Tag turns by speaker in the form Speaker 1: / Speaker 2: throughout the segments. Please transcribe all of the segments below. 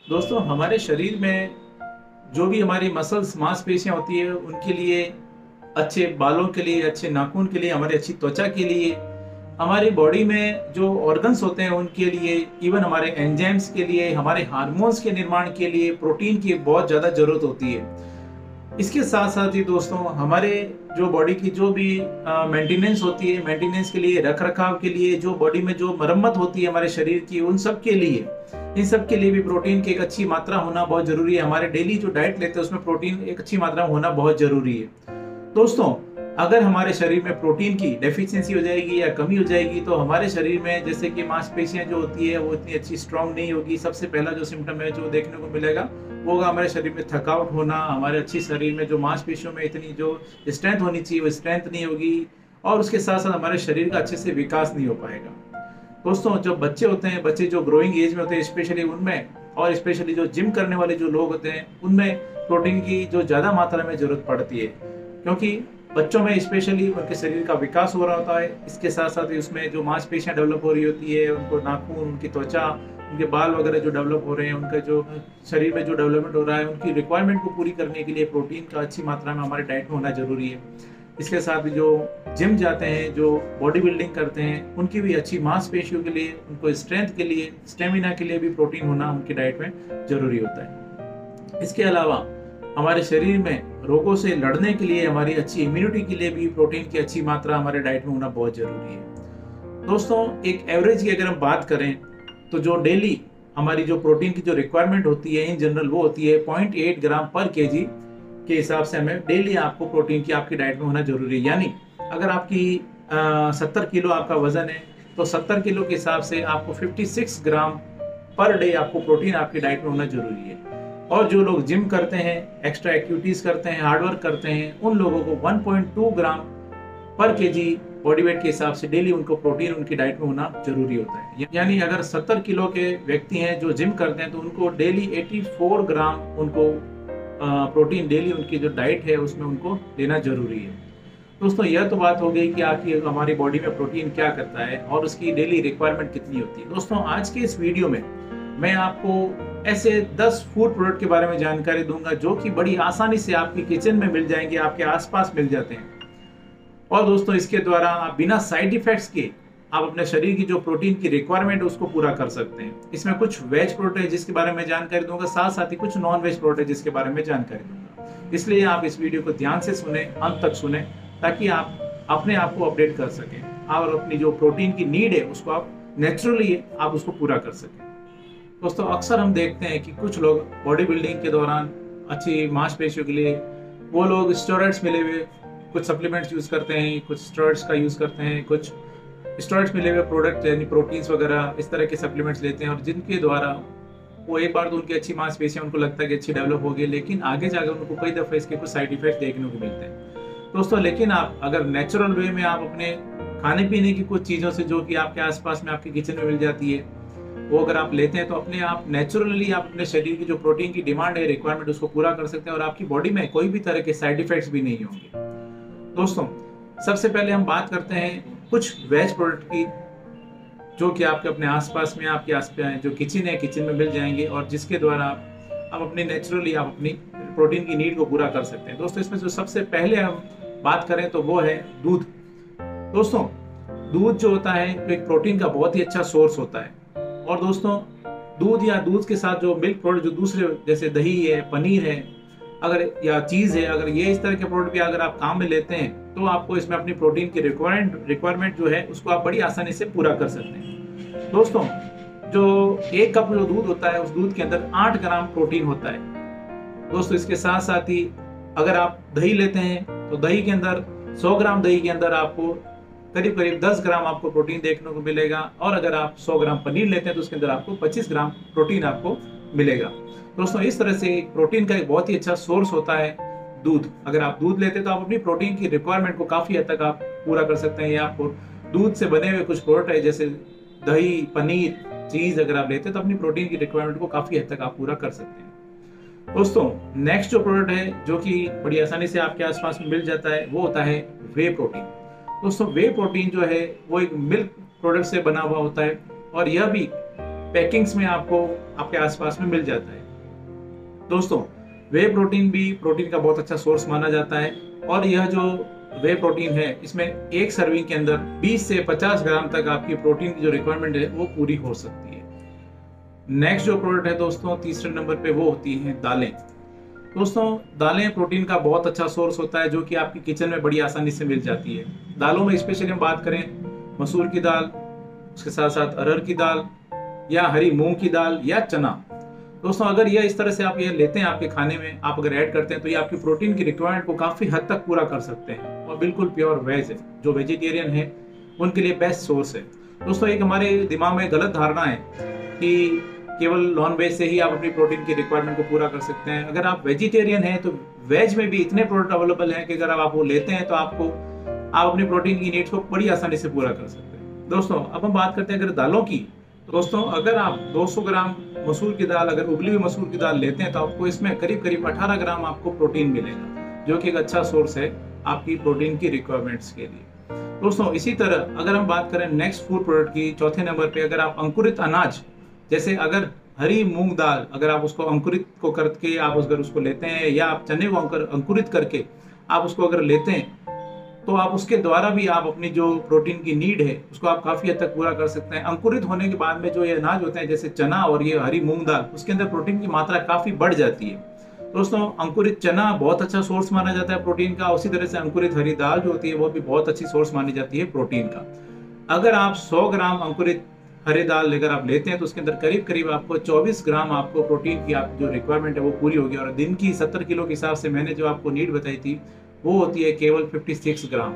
Speaker 1: दोस्तों हमारे शरीर में जो भी हमारी मसल्स मांसपेशियां होती है उनके लिए, अच्छे बालों के लिए, अच्छे नाखून के लिए, हमारी अच्छी त्वचा के लिए, हमारी बॉडी में जो ऑर्गन्स होते हैं उनके लिए, इवन हमारे एंजाइम्स के लिए, हमारे हार्मोन्स के निर्माण के लिए प्रोटीन की बहुत ज़्यादा जरूरत होती है। इसके साथ साथ ही दोस्तों हमारे जो बॉडी की जो भी मेंटेनेंस होती है, मेंटेनेंस के लिए, रख रखाव के लिए, जो बॉडी में जो मरम्मत होती है हमारे शरीर की, उन सब के लिए, इन सब के लिए भी प्रोटीन की एक अच्छी मात्रा होना बहुत जरूरी है। हमारे डेली जो डाइट लेते हैं उसमें प्रोटीन एक अच्छी मात्रा में होना बहुत जरूरी है। दोस्तों अगर हमारे शरीर में प्रोटीन की डेफिशिएंसी हो जाएगी या कमी हो जाएगी तो हमारे शरीर में जैसे कि मांसपेशियां जो होती है वो इतनी अच्छी स्ट्रांग नहीं होगी। सबसे पहला जो सिम्टम है जो देखने को मिलेगा वो होगा हमारे शरीर में थकावट होना, हमारे अच्छी शरीर में जो मांसपेशियों में इतनी जो स्ट्रेंथ होनी चाहिए वो स्ट्रेंथ नहीं होगी, और उसके साथ साथ हमारे शरीर का अच्छे से विकास नहीं हो पाएगा। दोस्तों जो बच्चे होते हैं, बच्चे जो ग्रोइंग एज में होते हैं स्पेशली उनमें, और स्पेशली जो जिम करने वाले जो लोग होते हैं उनमें प्रोटीन की जो ज़्यादा मात्रा में जरूरत पड़ती है, क्योंकि बच्चों में स्पेशली उनके शरीर का विकास हो रहा होता है। इसके साथ साथ ही उसमें जो मांसपेशियां डेवलप हो रही होती है, उनको नाखून, उनकी त्वचा, उनके बाल वगैरह जो डेवलप हो रहे हैं, उनका जो शरीर में जो डेवलपमेंट हो रहा है, उनकी रिक्वायरमेंट को पूरी करने के लिए प्रोटीन का अच्छी मात्रा में हमारे डाइट में होना जरूरी है। इसके साथ भी जो जिम जाते हैं, जो बॉडी बिल्डिंग करते हैं, उनकी भी अच्छी मांसपेशियों के लिए, उनको स्ट्रेंथ के लिए, स्टेमिना के लिए भी प्रोटीन होना उनकी डाइट में जरूरी होता है। इसके अलावा हमारे शरीर में रोगों से लड़ने के लिए, हमारी अच्छी इम्यूनिटी के लिए भी प्रोटीन की अच्छी मात्रा हमारे डाइट में होना बहुत जरूरी है। दोस्तों एक एवरेज की अगर हम बात करें तो जो डेली हमारी जो प्रोटीन की जो रिक्वायरमेंट होती है इन जनरल वो होती है 0.8 ग्राम पर केजी के हिसाब से हमें डेली आपको प्रोटीन की आपकी डाइट में होना जरूरी है। यानी अगर आपकी 70 किलो आपका वजन है तो 70 किलो के हिसाब से आपको 56 ग्राम पर डे आपको प्रोटीन आपकी डाइट में होना जरूरी है। और जो लोग जिम करते हैं, एक्स्ट्रा एक्टिविटीज करते हैं, हार्डवर्क करते हैं, उन लोगों को 1.2 ग्राम पर केजी बॉडी वेट के हिसाब से डेली उनको प्रोटीन उनकी डाइट में होना जरूरी होता है। यानी अगर 70 किलो के व्यक्ति हैं जो जिम करते हैं तो उनको डेली 84 ग्राम उनको प्रोटीन डेली उनकी जो डाइट है उसमें उनको लेना जरूरी है। दोस्तों यह तो बात हो गई कि आखिर हमारी बॉडी में प्रोटीन क्या करता है और उसकी डेली रिक्वायरमेंट कितनी होती है। दोस्तों आज के इस वीडियो में मैं आपको ऐसे 10 फूड प्रोडक्ट के बारे में जानकारी दूंगा जो कि बड़ी आसानी से आपकी किचन में मिल जाएंगे, आपके आसपास मिल जाते हैं। और दोस्तों इसके द्वारा आप बिना साइड इफेक्ट्स के आप अपने शरीर की जो प्रोटीन की रिक्वायरमेंट है उसको पूरा कर सकते हैं। इसमें कुछ वेज प्रोडक्ट है जिसके बारे में जानकारी दूंगा, साथ साथ ही कुछ नॉन वेज प्रोडक्ट है जिसके बारे में जानकारी दूंगा। इसलिए आप इस वीडियो को ध्यान से सुने, अंत तक सुने, ताकि आप अपने आप को अपडेट कर सकें और अपनी जो प्रोटीन की नीड है उसको आप नेचुरली आप उसको पूरा कर सकें। दोस्तों अक्सर हम देखते हैं कि कुछ लोग बॉडी बिल्डिंग के दौरान अच्छी मांसपेशियों के लिए वो लोग स्टेरॉइड्स मिले हुए कुछ सप्लीमेंट्स यूज करते हैं, कुछ स्टेरॉइड्स का यूज करते हैं, कुछ स्टेरॉइड्स मिले हुए प्रोडक्ट यानी प्रोटीन्स वगैरह इस तरह के सप्लीमेंट्स लेते हैं, और जिनके द्वारा वो एक बार तो उनकी अच्छी मांसपेशियां उनको लगता है कि अच्छी डेवलप हो गई, लेकिन आगे जाकर उनको कई दफे इसके कुछ साइड इफेक्ट देखने को मिलते हैं। दोस्तों लेकिन आप अगर नेचुरल वे में आप अपने खाने पीने की कुछ चीज़ों से जो कि आपके आसपास में आपके किचन में मिल जाती है वो अगर आप लेते हैं तो अपने आप नेचुरली आप अपने शरीर की जो प्रोटीन की डिमांड है, रिक्वायरमेंट, उसको पूरा कर सकते हैं और आपकी बॉडी में कोई भी तरह के साइड इफेक्ट्स भी नहीं होंगे। दोस्तों सबसे पहले हम बात करते हैं कुछ वेज प्रोडक्ट की जो कि आपके अपने आसपास में, आपके आसपास जो किचन है, किचन में मिल जाएंगे और जिसके द्वारा आप अपने नेचुरली आप अपनी प्रोटीन की नीड को पूरा कर सकते हैं। दोस्तों इसमें जो सबसे पहले हम बात करें तो वो है दूध। दोस्तों दूध जो होता है तो एक प्रोटीन का बहुत ही अच्छा सोर्स होता है, और दोस्तों दूध या दूध के साथ जो मिल्क प्रोडक्ट जो दूसरे जैसे दही है, पनीर है, अगर या चीज़ है, अगर ये इस तरह के प्रोडक्ट भी अगर आप काम में लेते हैं तो आपको इसमें अपनी प्रोटीन की रिक्वायरमेंट जो है उसको आप बड़ी आसानी से पूरा कर सकते हैं। दोस्तों जो एक कप जो दूध होता है उस दूध के अंदर 8 ग्राम प्रोटीन होता है। दोस्तों इसके साथ साथ ही अगर आप दही लेते हैं तो दही के अंदर 100 ग्राम दही के अंदर आपको करीब करीब 10 ग्राम आपको प्रोटीन देखने को मिलेगा, और अगर आप 100 ग्राम पनीर लेते हैं तो उसके अंदर आपको 25 ग्राम प्रोटीन आपको मिलेगा। दोस्तों इस तरह से प्रोटीन का एक बहुत ही अच्छा सोर्स होता है दूध। अगर आप दूध लेते हैं तो आप अपनी प्रोटीन की रिक्वायरमेंट को काफी हद तक आप पूरा कर सकते हैं। या आपको दूध से बने हुए कुछ प्रोडक्ट है जैसे दही, पनीर, चीज अगर आप लेते हैं तो अपनी प्रोटीन की रिक्वायरमेंट को काफी हद तक आप पूरा कर सकते हैं। दोस्तों नेक्स्ट जो प्रोडक्ट है जो कि बड़ी आसानी से आपके आसपास में मिल जाता है वो होता है वे प्रोटीन। दोस्तों वे प्रोटीन जो है वो एक मिल्क प्रोडक्ट से बना हुआ होता है, और यह भी पैकिंग्स में आपको आपके आसपास में मिल जाता है। दोस्तों, वे प्रोटीन भी प्रोटीन का बहुत अच्छा सोर्स माना जाता है और यह जो वे प्रोटीन है इसमें एक सर्विंग के अंदर 20 से 50 ग्राम तक आपकी प्रोटीन की जो रिक्वायरमेंट है वो पूरी हो सकती है। नेक्स्ट जो प्रोडक्ट है दोस्तों तीसरे नंबर पे वो होती हैं दालें। दोस्तों, दालें प्रोटीन का बहुत अच्छा सोर्स होता है जो कि आपकी किचन में बड़ी आसानी से मिल जाती है। दालों में स्पेशली हम बात करें मसूर की दाल, उसके साथ साथ अरहर की दाल या हरी मूंग की दाल या चना। दोस्तों, अगर यह इस तरह से आप ये लेते हैं आपके खाने में, आप अगर ऐड करते हैं तो ये आपकी प्रोटीन की रिक्वायरमेंट को काफी हद तक पूरा कर सकते हैं और बिल्कुल प्योर वेज है। जो वेजिटेरियन है उनके लिए बेस्ट सोर्स है। दोस्तों, एक हमारे दिमाग में गलत धारणा है कि केवल नॉन वेज से ही आप अपनी प्रोटीन की रिक्वायरमेंट को पूरा कर सकते हैं। अगर आप वेजिटेरियन हैं तो वेज में भी इतने प्रोडक्ट अवेलेबल हैं कि अगर आप वो लेते हैं तो आप अपनी प्रोटीन की नीड्स को बड़ी आसानी से पूरा कर सकते हैं। दोस्तों, अब हम बात करते हैं अगर दालों की। दोस्तों, अगर आप 200 ग्राम मसूर की दाल, अगर उबली हुई मसूर की दाल लेते हैं तो आपको इसमें करीब करीब 18 ग्राम आपको प्रोटीन मिलेगा, जो कि एक अच्छा सोर्स है आपकी प्रोटीन की रिक्वायरमेंट्स के लिए। दोस्तों, इसी तरह अगर हम बात करें नेक्स्ट फूड प्रोडक्ट की, चौथे नंबर पे अगर आप अंकुरित अनाज, जैसे अगर हरी मूंग दाल, अगर आप उसको अंकुरित को करके आप अगर उसको लेते हैं या आप चने को अंकुरित करके आप उसको अगर लेते हैं तो आप उसके द्वारा भी आप अपनी जो प्रोटीन की नीड है उसको आप काफी हद तक पूरा कर सकते हैं। अंकुरित होने के बाद में जो ये अनाज होते हैं जैसे चना और ये हरी मूंग दाल, उसके अंदर प्रोटीन की मात्रा काफी बढ़ जाती है। दोस्तों, अंकुरित चना बहुत अच्छा सोर्स माना जाता है प्रोटीन का। उसी तरह से अंकुरित हरी दाल जो होती है वो भी बहुत अच्छी सोर्स मानी जाती है प्रोटीन का। अगर आप 100 ग्राम अंकुरित हरी दाल लेकर आप लेते हैं तो उसके अंदर करीब करीब आपको 24 ग्राम आपको प्रोटीन की आप जो रिक्वायरमेंट है वो पूरी होगी। और दिन की 70 किलो के हिसाब से मैंने जो आपको नीड बताई थी वो होती है केवल 56 ग्राम।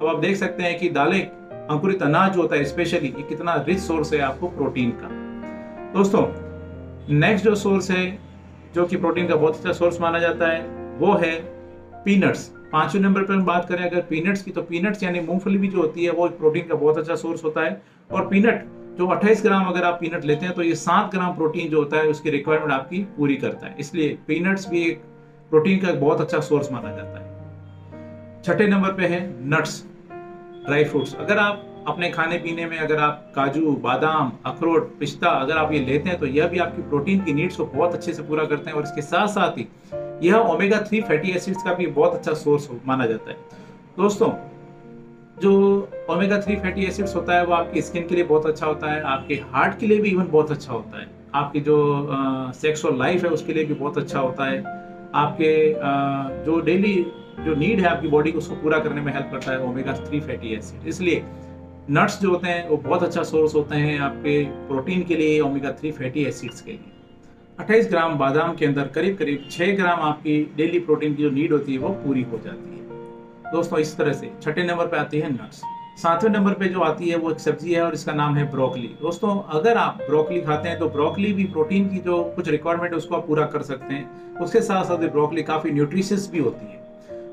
Speaker 1: अब आप देख सकते हैं कि दालें, अंकुरित अनाज जो होता है स्पेशली, ये कितना रिच सोर्स है आपको प्रोटीन का। दोस्तों, नेक्स्ट जो सोर्स है जो कि प्रोटीन का बहुत अच्छा सोर्स माना जाता है वो है पीनट्स। 5वें नंबर पर हम बात करें अगर पीनट्स की, तो पीनट्स यानी मूंगफली भी जो होती है वो प्रोटीन का बहुत अच्छा सोर्स होता है। और पीनट जो 28 ग्राम अगर आप पीनट लेते हैं तो ये 7 ग्राम प्रोटीन जो होता है उसकी रिक्वायरमेंट आपकी पूरी करता है। इसलिए पीनट्स भी एक प्रोटीन का बहुत अच्छा सोर्स माना जाता है। छठे नंबर पे है नट्स, ड्राई फ्रूट्स। अगर आप अपने खाने पीने में अगर आप काजू, बादाम, अखरोट, पिस्ता अगर आप ये लेते हैं तो यह भी आपकी प्रोटीन की नीड्स को बहुत अच्छे से पूरा करते हैं। और इसके साथ साथ ही यह ओमेगा 3 फैटी एसिड्स का भी बहुत अच्छा सोर्स माना जाता है। दोस्तों, जो ओमेगा 3 फैटी एसिड्स होता है वो आपकी स्किन के लिए बहुत अच्छा होता है, आपके हार्ट के लिए भी इवन बहुत अच्छा होता है, आपकी जो सेक्सुअल लाइफ है उसके लिए भी बहुत अच्छा होता है, आपके जो डेली जो नीड है आपकी बॉडी को उसको पूरा करने में हेल्प करता है ओमेगा 3 फैटी एसिड। इसलिए नट्स जो होते हैं वो बहुत अच्छा सोर्स होते हैं आपके प्रोटीन के लिए, ओमेगा 3 फैटी एसिड्स के लिए। 28 ग्राम बादाम के अंदर करीब करीब 6 ग्राम आपकी डेली प्रोटीन की जो नीड होती है वो पूरी हो जाती है। दोस्तों, इस तरह से छठे नंबर पे आती है नट्स। 7वें नंबर पे जो आती है वो एक सब्जी है और इसका नाम है ब्रोकली। दोस्तों, अगर आप ब्रोकली खाते हैं तो ब्रोकली भी प्रोटीन की जो कुछ रिक्वायरमेंट है उसको आप पूरा कर सकते हैं। उसके साथ साथ ब्रोकली काफी न्यूट्रिशियस भी होती है।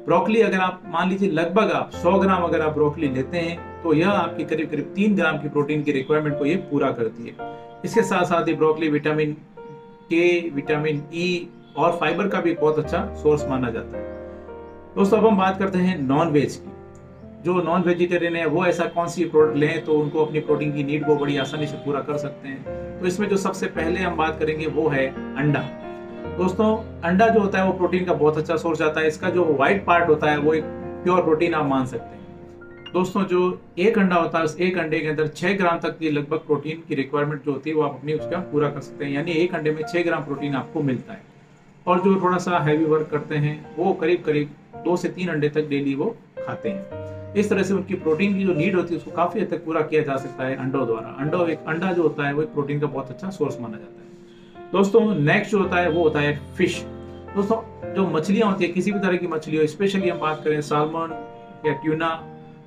Speaker 1: ब्रोकली अगर आप मान लीजिए लगभग आप 100 ग्राम अगर आप ब्रोकली लेते हैं तो यह आपकी करीब करीब 3 ग्राम की प्रोटीन की रिक्वायरमेंट को ये पूरा करती है। इसके साथ साथ ही ब्रोकली विटामिन के, विटामिन ई और फाइबर का भी बहुत अच्छा सोर्स माना जाता है। दोस्तों, अब हम बात करते हैं नॉन वेज की। जो नॉन वेजिटेरियन है वो ऐसा कौन सी प्रोडक्ट लें तो उनको अपनी प्रोटीन की नीड को बड़ी आसानी से पूरा कर सकते हैं। तो इसमें जो सबसे पहले हम बात करेंगे वो है अंडा। दोस्तों, अंडा जो होता है वो प्रोटीन का बहुत अच्छा सोर्स आता है। इसका जो व्हाइट पार्ट होता है वो एक प्योर प्रोटीन आप मान सकते हैं। दोस्तों, जो एक अंडा होता है उस एक अंडे के अंदर 6 ग्राम तक की लगभग प्रोटीन की रिक्वायरमेंट जो होती है वो आप अपनी उसका पूरा कर सकते हैं। यानी एक अंडे में 6 ग्राम प्रोटीन आपको मिलता है। और जो थोड़ा सा हैवी वर्क करते हैं वो करीब करीब 2 से 3 अंडे तक डेली वो खाते हैं। इस तरह से उनकी प्रोटीन की जो नीड होती है उसको काफी हद तक पूरा किया जा सकता है अंडों द्वारा। अंडा जो होता है वो एक प्रोटीन का बहुत अच्छा सोर्स माना जाता है। दोस्तों, नेक्स्ट जो होता है वो होता है फिश। दोस्तों, जो मछलियां होती है, किसी भी तरह की मछली हो, स्पेशली हम बात करें साल्मन या ट्यूना,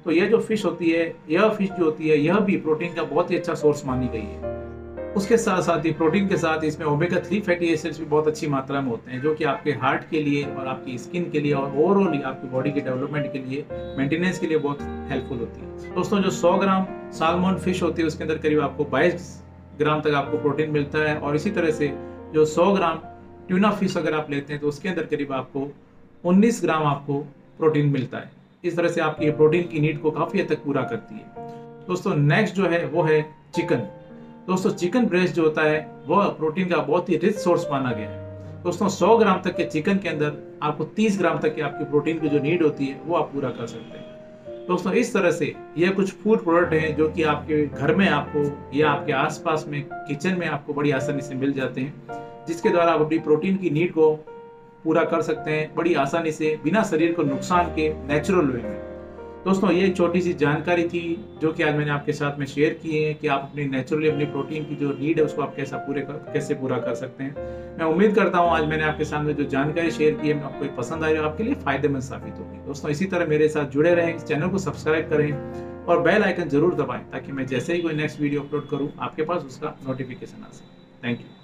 Speaker 1: तो यह जो फिश होती है, यह फिश जो होती है यह भी प्रोटीन का बहुत ही अच्छा सोर्स मानी गई है। उसके साथ साथ ही प्रोटीन के साथ इसमें ओमेगा 3 फैटी एसिड्स भी बहुत अच्छी मात्रा में होते हैं, जो कि आपके हार्ट के लिए और आपकी स्किन के लिए और ओवरऑल आपकी बॉडी के डेवलपमेंट के लिए, मेंटेनेंस के लिए बहुत हेल्पफुल होती है। दोस्तों, जो 100 ग्राम साल्मन फिश होती है उसके अंदर करीब आपको 22 ग्राम तक आपको प्रोटीन मिलता है। और इसी तरह से जो 100 ग्राम ट्यूना फिश अगर आप लेते हैं तो उसके अंदर करीब आपको 19 ग्राम आपको प्रोटीन मिलता है। इस तरह से आपकी प्रोटीन की नीड को काफी हद तक पूरा करती है। दोस्तों, नेक्स्ट जो है वो है चिकन। दोस्तों चिकन ब्रेस्ट जो होता है वह प्रोटीन का बहुत ही रिच सोर्स माना गया है। दोस्तों 100 ग्राम तक के चिकन के अंदर आपको 30 ग्राम तक की आपकी प्रोटीन की जो नीड होती है वो आप पूरा कर सकते हैं। दोस्तों इस तरह से यह कुछ फूड प्रोडक्ट हैं जो कि आपके घर में आपको या आपके आसपास में किचन में आपको बड़ी आसानी से मिल जाते हैं, जिसके द्वारा आप अपनी प्रोटीन की नीड को पूरा कर सकते हैं बड़ी आसानी से, बिना शरीर को नुकसान के, नेचुरल वे में। दोस्तों ये एक छोटी सी जानकारी थी जो कि आज मैंने आपके साथ में शेयर की है कि आप अपनी नेचुरली अपनी प्रोटीन की जो नीड है उसको आप कैसे पूरा कर सकते हैं। मैं उम्मीद करता हूँ आज मैंने आपके सामने जो जानकारी शेयर की है आपको पसंद आई और आपके लिए फायदेमंद साबित होगी। दोस्तों इसी तरह मेरे साथ जुड़े रहें, इस चैनल को सब्सक्राइब करें और बेल आइकन जरूर दबाएं ताकि मैं जैसे ही कोई नेक्स्ट वीडियो अपलोड करूँ आपके पास उसका नोटिफिकेशन आ सके। Thank you.